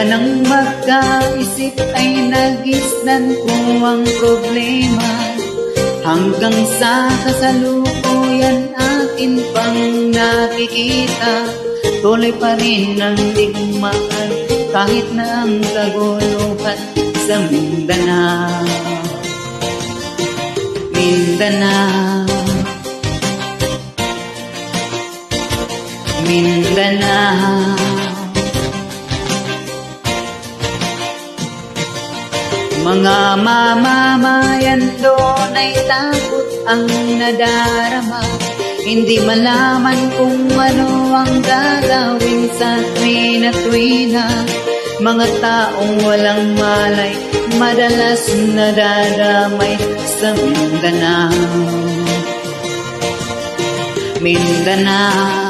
nang magkaisip ay nagisnan ko ang problema. Hanggang sa kasalukuyan atin pang nakikita, tuloy pa rin ang digmaan kahit na ang kaguluhan sa Mindanao. Mindanao, Mindanao. Mga mamamayan doon ay takot ang nadarama. Hindi malaman kung ano ang gagawin sa tuwina. Mga taong walang malay, madalas nadadamay sa Mindanao. Mindanao,